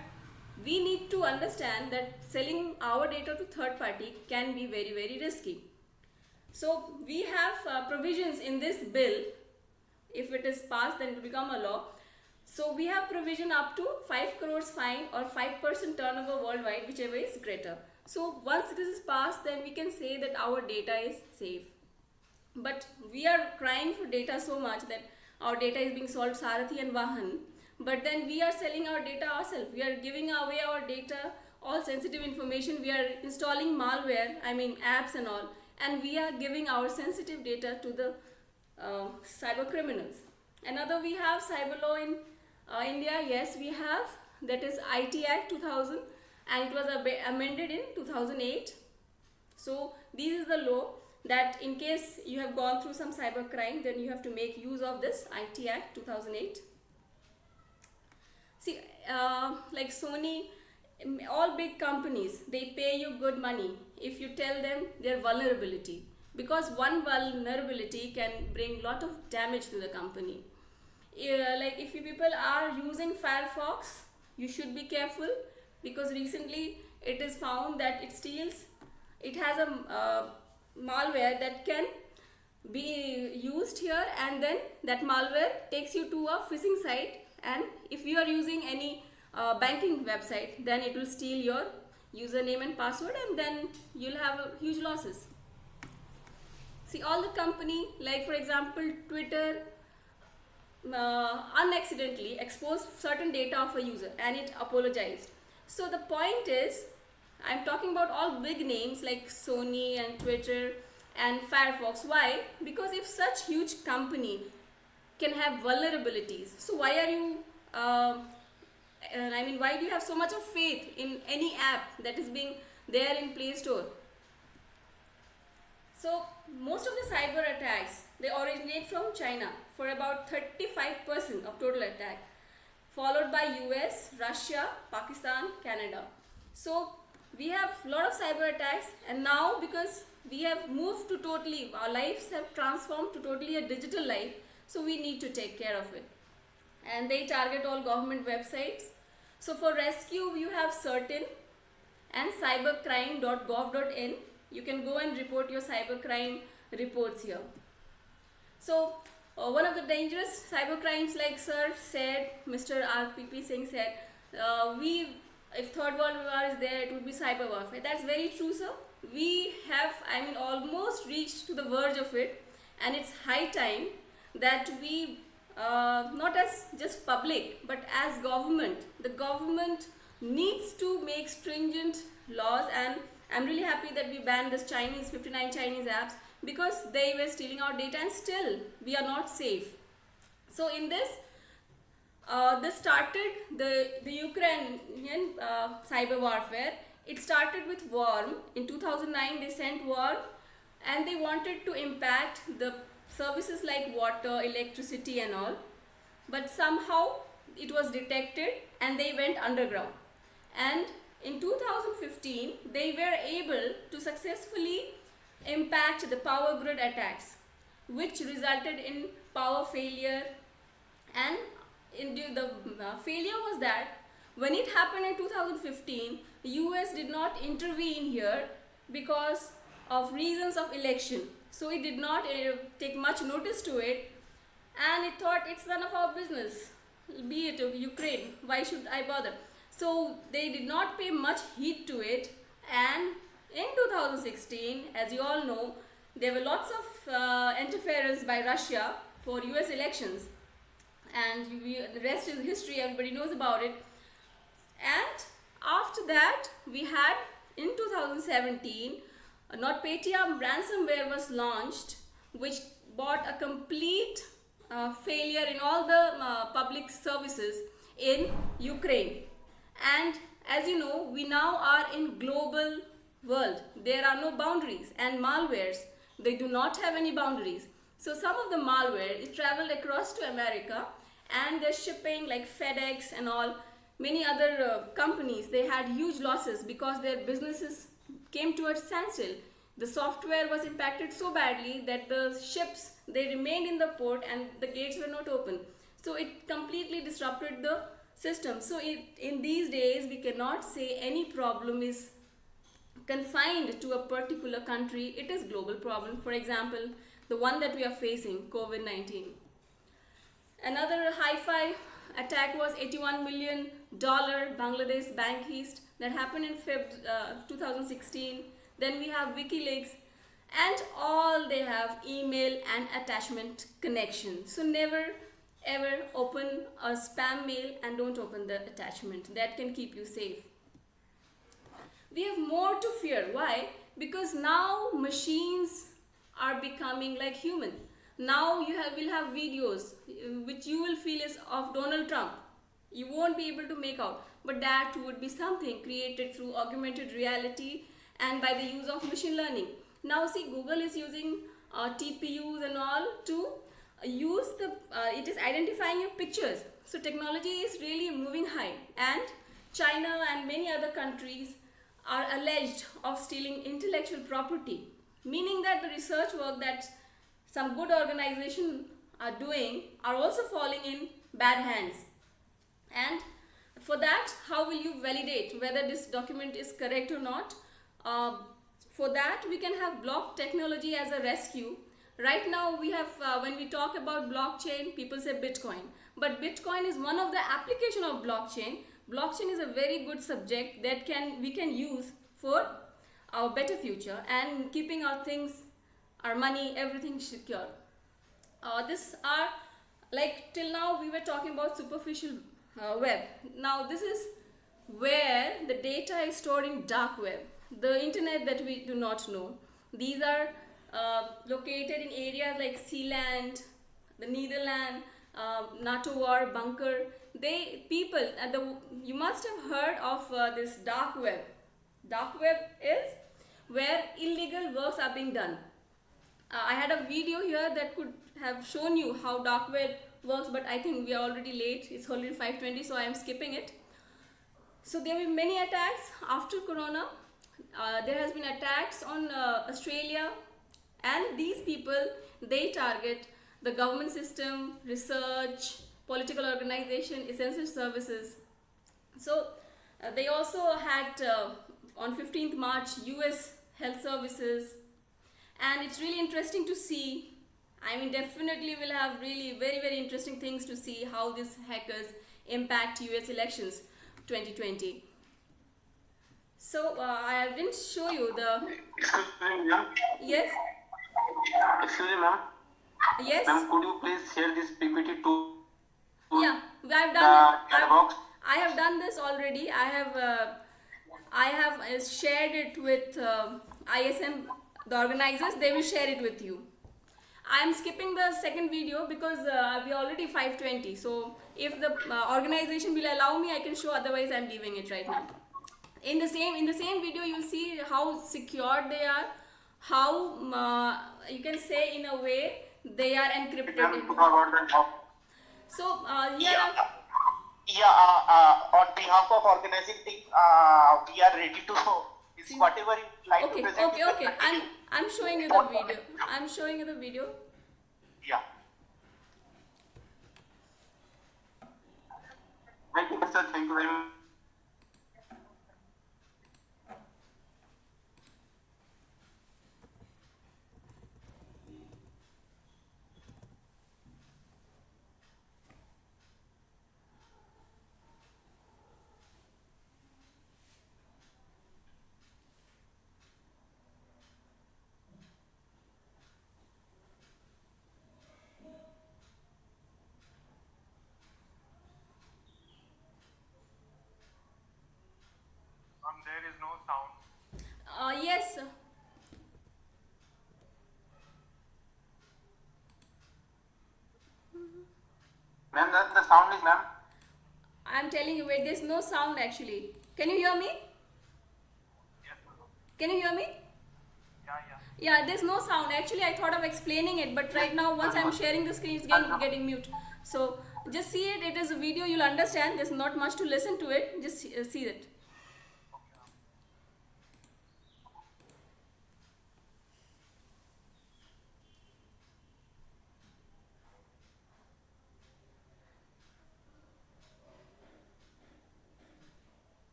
we need to understand that selling our data to third party can be very, very risky. So we have provisions in this bill. If it is passed, then it will become a law. So we have provision up to 5 crores fine or 5% turnover worldwide, whichever is greater. So once this is passed, then we can say that our data is safe. But we are crying for data so much that our data is being sold Sarathi and Vahan. But then we are selling our data ourselves. We are giving away our data, all sensitive information. We are installing malware, apps and all. And we are giving our sensitive data to the cyber criminals. Another, we have cyber law in India. Yes, we have. That is IT Act 2000. And it was amended in 2008. So this is the law that in case you have gone through some cyber crime, then you have to make use of this IT Act 2008. See, like Sony, all big companies, they pay you good money if you tell them their vulnerability, because one vulnerability can bring lot of damage to the company. Like if you people are using Firefox, you should be careful, because recently it is found that it has a malware that can be used here, and then that malware takes you to a phishing site, and if you are using any banking website, then it will steal your username and password, and then you'll have huge losses. See, all the company, like for example Twitter, unaccidentally exposed certain data of a user and it apologized. So the point is, I'm talking about all big names like Sony and Twitter and Firefox. Why? Because if such huge company can have vulnerabilities, so why are you why do you have so much of faith in any app that is being there in Play Store? So most of the cyber attacks, they originate from China for about 35% of total attack, followed by US, Russia, Pakistan, Canada. So we have a lot of cyber attacks, and now because we have moved to totally, our lives have transformed to totally a digital life, so we need to take care of it. And they target all government websites. So for rescue, you have Certain, and cybercrime.gov.in. You can go and report your cybercrime reports here. So one of the dangerous cybercrimes, like sir said, Mr. RPP Singh said, if third world war is there, it would be cyber warfare. That's very true, sir. We have, almost reached to the verge of it, and it's high time that we, not as just public, but as government, the government needs to make stringent laws. And I'm really happy that we banned this 59 Chinese apps, because they were stealing our data, and still we are not safe. So in this, this started the Ukrainian cyber warfare. It started with Worm. In 2009 they sent Worm, and they wanted to impact the services like water, electricity and all, but somehow it was detected and they went underground. And in 2015 they were able to successfully impact the power grid attacks, which resulted in power failure. And the failure was that when it happened in 2015, US did not intervene here because of reasons of election. So it did not take much notice to it, and it thought it's none of our business, be it Ukraine, why should I bother? So they did not pay much heed to it. And in 2016, as you all know, there were lots of interference by Russia for US elections, and the rest is history, everybody knows about it. And after that, we had in 2017, NotPetya ransomware was launched, which brought a complete failure in all the public services in Ukraine. And as you know, we now are in global world. There are no boundaries, and malwares, they do not have any boundaries. So some of the malware, it traveled across to America, and they're shipping like FedEx and all. Many other companies, they had huge losses because their businesses came to a standstill. The software was impacted so badly that the ships, they remained in the port and the gates were not open. So it completely disrupted the system. So in these days, we cannot say any problem is confined to a particular country. It is global problem. For example, the one that we are facing, COVID-19. Another hi-fi attack was $81 million Bangladesh bank heist that happened in Feb 2016. Then we have WikiLeaks, and all they have email and attachment connection. So never ever open a spam mail and don't open the attachment. That can keep you safe. We have more to fear. Why? Because now machines are becoming like human. Now will have videos which you will feel is of Donald Trump. You won't be able to make out, but that would be something created through augmented reality and by the use of machine learning. Now see, Google is using TPUs and all to use it is identifying your pictures. So technology is really moving high, and China and many other countries are alleged of stealing intellectual property, meaning that the research work that some good organizations are doing are also falling in bad hands. And for that, how will you validate whether this document is correct or not? For that, we can have block technology as a rescue. Right now, we have, when we talk about blockchain, people say Bitcoin. But Bitcoin is one of the application of blockchain. Blockchain is a very good subject that we can use for our better future and keeping our things, our money, everything secure. Till now we were talking about superficial web. Now this is where the data is stored in dark web, the internet that we do not know. These are located in areas like Sealand, the Netherlands, NATO war bunker. You must have heard of this dark web. Dark web is where illegal works are being done. I had a video here that could have shown you how dark web works, but I think we are already late. It's already 5:20, so I am skipping it. So there will be many attacks after Corona. There has been attacks on Australia, and these people, they target the government system, research, political organization, essential services. So they also had on 15th March, US Health Services, and it's really interesting to see. I mean, definitely we'll have really very interesting things to see how these hackers impact US elections 2020. So I didn't show you the. Excuse me, ma'am. Yes. Excuse me, ma'am. Yes. Ma'am, could you please share this PPT to Yeah, I've the done it. chat box? I have done this already. I have shared it with ISM, the organizers. They will share it with you. I am skipping the second video because we are already 5:20. So if the organization will allow me, I can show. Otherwise, I'm leaving it right now. In the same video, you'll see how secure they are. How you can say in a way they are encrypted. Ma'am, forward the top. So here are. On behalf of organizing team, we are ready to it's whatever you like to present. Okay. I'm showing you the video. I'm showing you the video. Yeah. Thank you, sir. Thank you very much. There is no sound. Yes. Ma'am, the sound is, ma'am. I'm telling you, wait, there's no sound actually. Can you hear me? Yes. Can you hear me? Yeah. Yeah, there's no sound. Actually, I thought of explaining it, but right now, once I'm sharing the screen, it's getting mute. So just see it. It is a video. You'll understand. There's not much to listen to it. Just see it.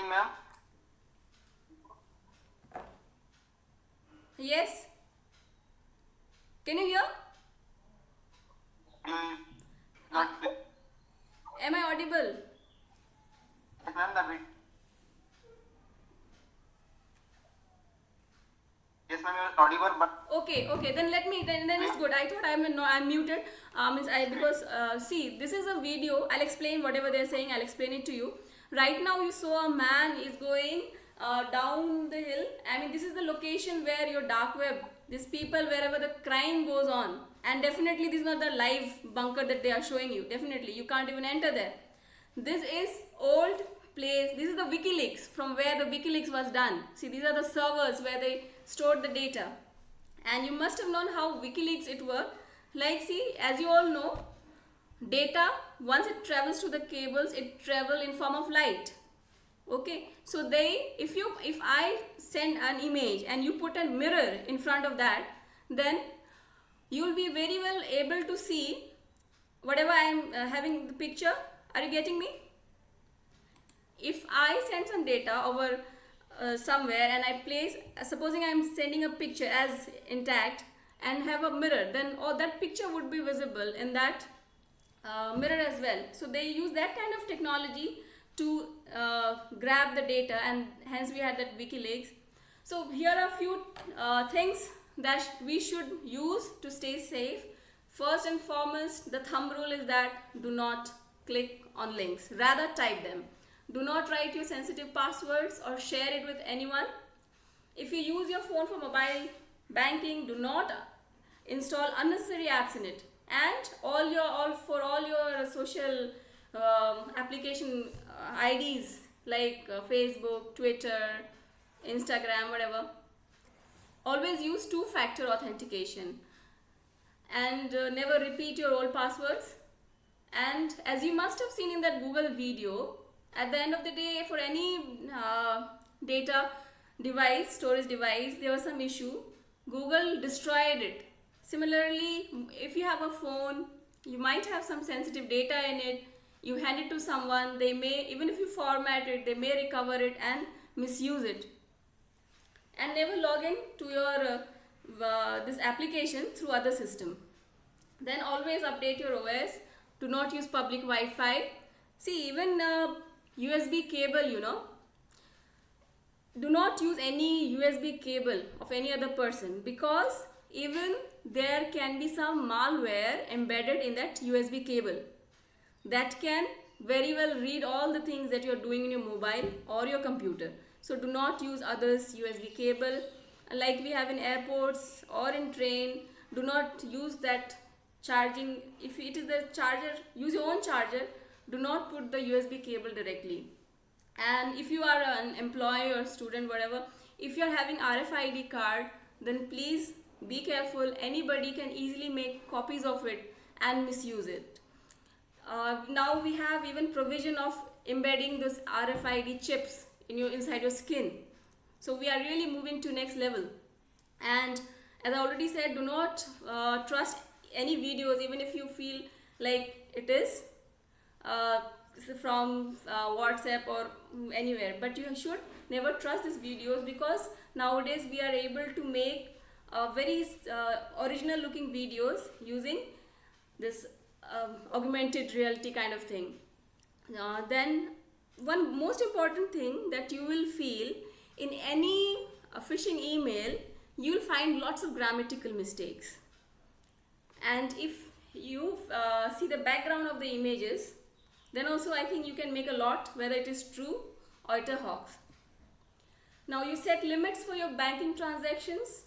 Ma'am. Yes. Can you hear? Not. Am I audible? Yes, ma'am. The bit. Yes, ma'am. You're audible, but. Okay. Then let me. Then it's good. I thought I'm muted. Because see, this is a video. I'll explain whatever they're saying. I'll explain it to you. Right now, you saw a man is going down the hill. I mean, this is the location where your dark web. These people wherever the crime goes on, and definitely this is not the live bunker that they are showing you. Definitely, you can't even enter there. This is old place. This is the WikiLeaks, from where the WikiLeaks was done. See, these are the servers where they stored the data. And you must have known how WikiLeaks it worked. Like, see, as you all know, data, once it travels to the cables, it travels in form of light. Okay, so if I send an image and you put a mirror in front of that, then you will be very well able to see whatever I am having the picture. Are you getting me? If I send some data over somewhere and I place, supposing I am sending a picture as intact and have a mirror, then that picture would be visible in that mirror as well. So they use that kind of technology to grab the data, and hence we had that WikiLeaks. So here are a few things that we should use to stay safe. First and foremost, the thumb rule is that do not click on links, rather type them. Do not write your sensitive passwords or share it with anyone. If you use your phone for mobile banking, do not install unnecessary apps in it. And for all your social application IDs like Facebook, Twitter, Instagram, whatever, always use two-factor authentication, and never repeat your old passwords. And as you must have seen in that Google video, at the end of the day, for any data device, storage device, there was some issue, Google destroyed it. Similarly, if you have a phone, you might have some sensitive data in it. You hand it to someone, they may, even if you format it, they may recover it and misuse it. And never log in to your this application through other system. Then always update your OS. Do not use public Wi-Fi. See, even USB cable, do not use any USB cable of any other person, because even there can be some malware embedded in that USB cable that can very well read all the things that you're doing in your mobile or your computer. So do not use others' USB cable. Like we have in airports or in train, do not use that charging. If it is the charger, use your own charger. Do not put the USB cable directly. And if you are an employee or student, whatever, if you are having RFID card, then please be careful. Anybody can easily make copies of it and misuse it. Now we have even provision of embedding this RFID chips inside your skin. So we are really moving to next level. And as I already said, do not trust any videos, even if you feel like it is from WhatsApp or anywhere, but you should never trust these videos, because nowadays we are able to make very original looking videos using this augmented reality kind of thing. Then one most important thing that you will feel in any phishing email, you will find lots of grammatical mistakes. And if you see the background of the images, then also I think you can make a lot, whether it is true or it is hoax. Now you set limits for your banking transactions.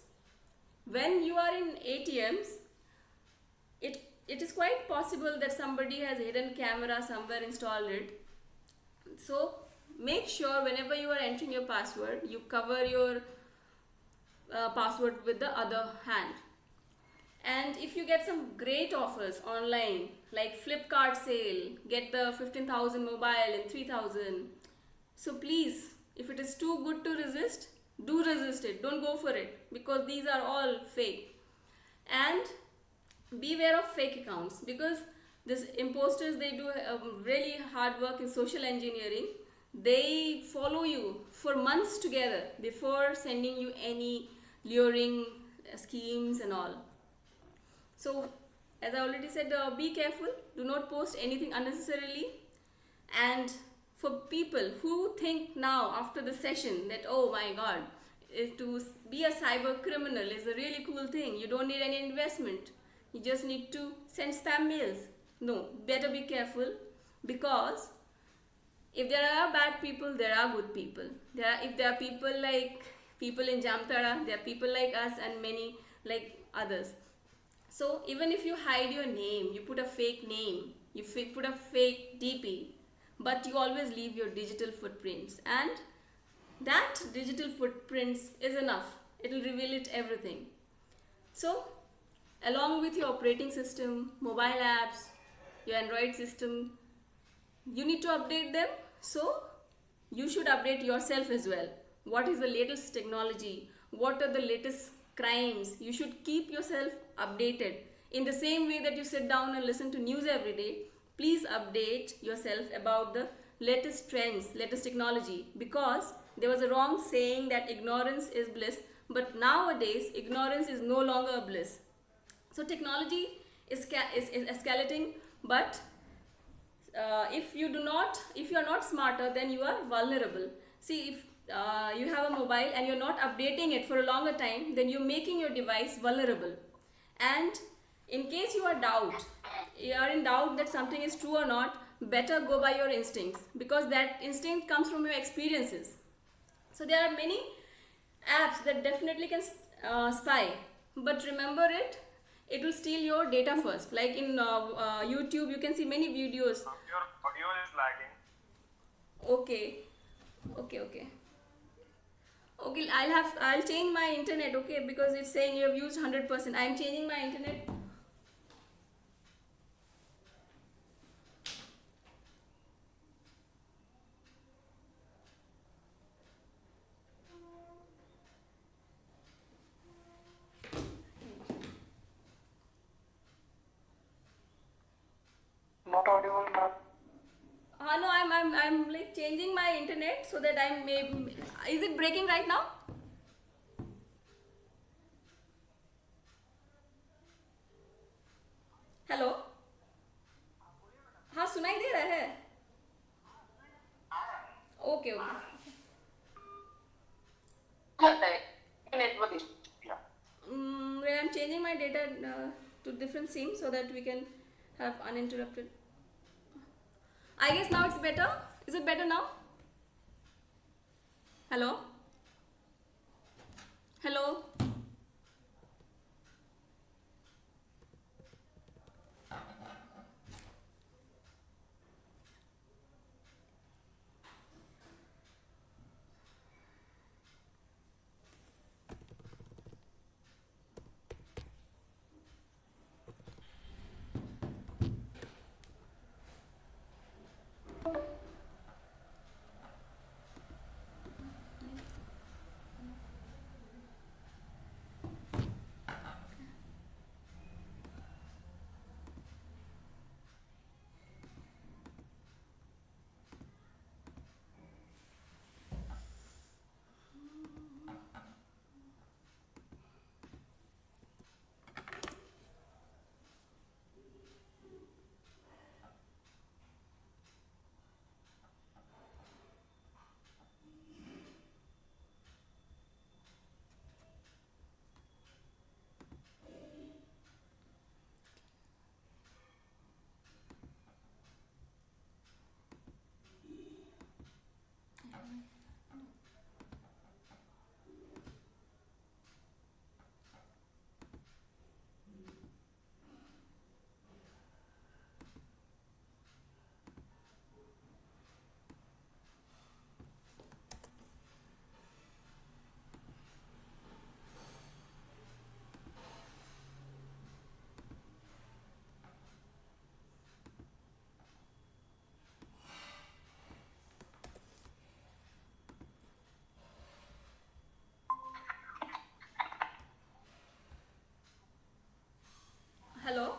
When you are in ATMs, it is quite possible that somebody has hidden camera somewhere installed it. So make sure whenever you are entering your password, you cover your password with the other hand. And if you get some great offers online, like Flipkart sale, get the 15,000 mobile in 3,000. So please, if it is too good to resist, do resist it. Don't go for it, because these are all fake. And beware of fake accounts, because these imposters, they do really hard work in social engineering. They follow you for months together before sending you any luring schemes and all. So as I already said, be careful. Do not post anything unnecessarily. And for people who think now after the session that, oh my god, to be a cyber criminal is a really cool thing, you don't need any investment, you just need to send spam mails. No, better be careful, because if there are bad people, there are good people. If there are people like people in Jamtara, there are people like us and many like others. So even if you hide your name, you put a fake name, you put a fake DP, but you always leave your digital footprints, and that digital footprints is enough. It will reveal it everything. So along with your operating system, mobile apps, your Android system, you need to update them. So you should update yourself as well. What is the latest technology? What are the latest crimes? You should keep yourself updated. In the same way that you sit down and listen to news every day, please update yourself about the latest trends, latest technology, because there was a wrong saying that ignorance is bliss, but nowadays ignorance is no longer a bliss. So technology is escalating, but if you are not smarter, then you are vulnerable. See, if you have a mobile and you're not updating it for a longer time, then you're making your device vulnerable. And in case you are in doubt that something is true or not, better go by your instincts, because that instinct comes from your experiences. So there are many apps that definitely can spy, but remember it will steal your data first. Like in YouTube, you can see many videos. Your audio is lagging. Okay, I'll change my internet, okay, because it's saying you have used 100%. I'm changing my internet. internet so that I may. Is it breaking right now? Hello, हाँ सुनाई दे रहा है? Okay okay. Network issue. Yeah. Where I'm changing my data to different SIM so that we can have uninterrupted. I guess now it's better. Is it better now? Hello? Hello? Hello?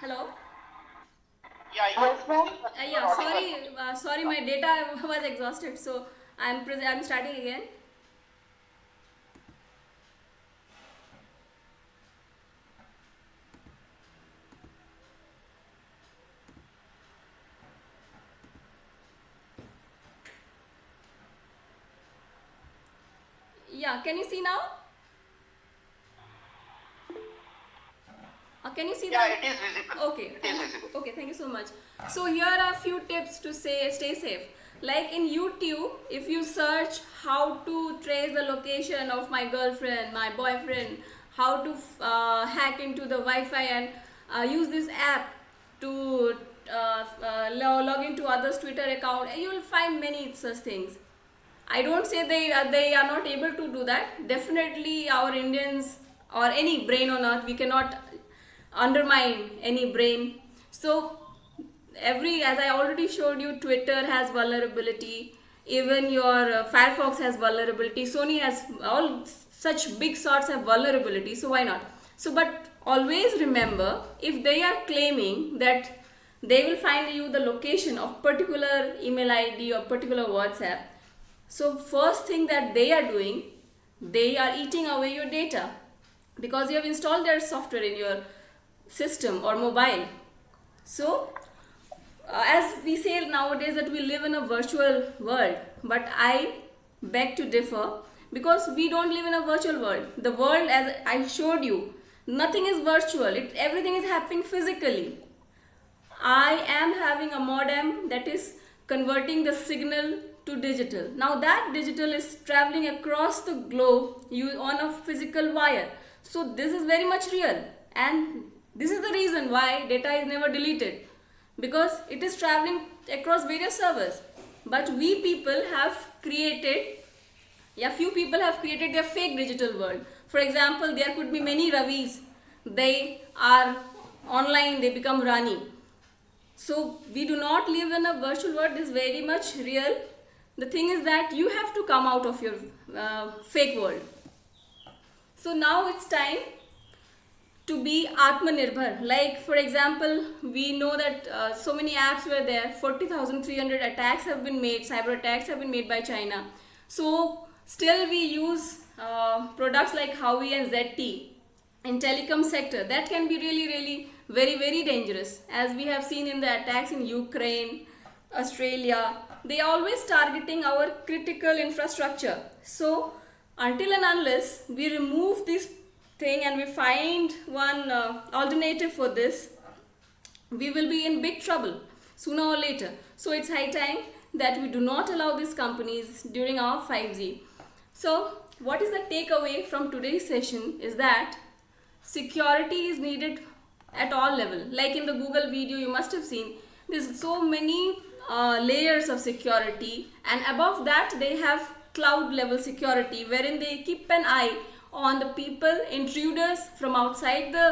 Hello? Yeah, Sorry, my data was exhausted, so I'm starting again. Yeah, can you see now? Can you see Yeah, that? it is visible. Okay. It is visible. Okay, thank you so much. So here are a few tips to stay safe. Like in YouTube, if you search how to trace the location of my girlfriend, my boyfriend, how to hack into the Wi-Fi and use this app to log into others' Twitter account, you will find many such things. I don't say they are not able to do that. Definitely our Indians or any brain on earth, we cannot undermine any brain. So as I already showed you, Twitter has vulnerability, even your Firefox has vulnerability, Sony has, all such big sorts have vulnerability, so why not? So but always remember, if they are claiming that they will find you the location of particular email ID or particular WhatsApp, so first thing that they are doing, they are eating away your data because you have installed their software in your system or mobile. So as we say nowadays that we live in a virtual world, but I beg to differ, because we don't live in a virtual world. The world, as I showed you, nothing is virtual. Everything is happening physically. I am having a modem that is converting the signal to digital. Now that digital is traveling across the globe on a physical wire. So this is very much real, and this is the reason why data is never deleted, because it is traveling across various servers. But we people have created, few people have created their fake digital world. For example, there could be many Ravis. They are online, they become Rani. So we do not live in a virtual world. This is very much real. The thing is that you have to come out of your fake world. So now it's time to be Atmanirbhar. Like for example, we know that so many apps were there. 40,300 attacks have been made, cyber attacks have been made by China. So still we use products like Huawei and ZTE in telecom sector. That can be really very dangerous, as we have seen in the attacks in Ukraine, Australia. They are always targeting our critical infrastructure. So until and unless we remove this thing and we find one alternative for this, we will be in big trouble sooner or later. So it's high time that we do not allow these companies during our 5G. So what is the takeaway from today's session is that security is needed at all level. Like in the Google video you must have seen, there's so many layers of security, and above that they have cloud level security, wherein they keep an eye on the people, intruders from outside the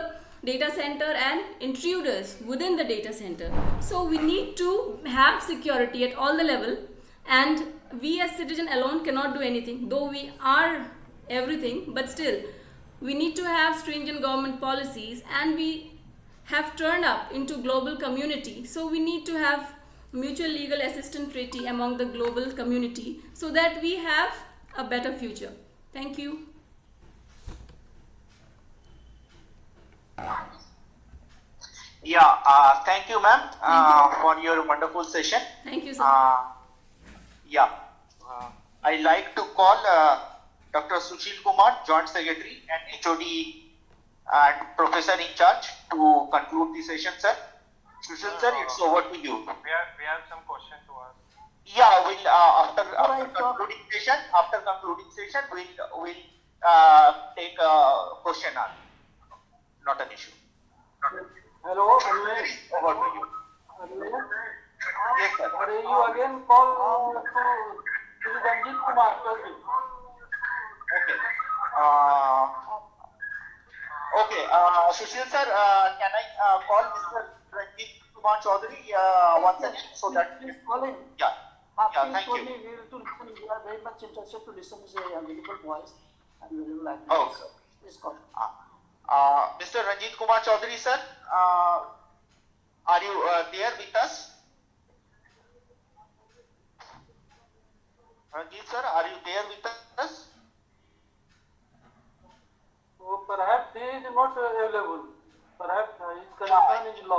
data center and intruders within the data center. So we need to have security at all the level, and we as citizen alone cannot do anything, though we are everything, but still we need to have stringent government policies, and we have turned up into global community. So we need to have mutual legal assistance treaty among the global community so that we have a better future. Thank you. Yeah, thank you, ma'am, for your wonderful session. Thank you, sir. I like to call Dr. Sushil Kumar, Joint Secretary and HOD and Professor in charge to conclude the session, sir. Sushil, sir, it's over to you. We have some question to ask. Yeah, we'll after concluding session, we'll take a question on. Not an issue. Hello, Over to you. Yes, sir. you again call to Ranjit Kumar Chaudhary. Okay. Sushil sir, can I call Mr. Ranjit Kumar Chaudhary once again so that Please call him. yeah, thank you. We are very much interested to listen to his beautiful voice, and we will like to Oh. listen. Please call. Mr. Ranjit Kumar Chaudhary sir, are you there with us? Ranjit sir, are you there with us? So perhaps he is not available. Perhaps his connection is lost.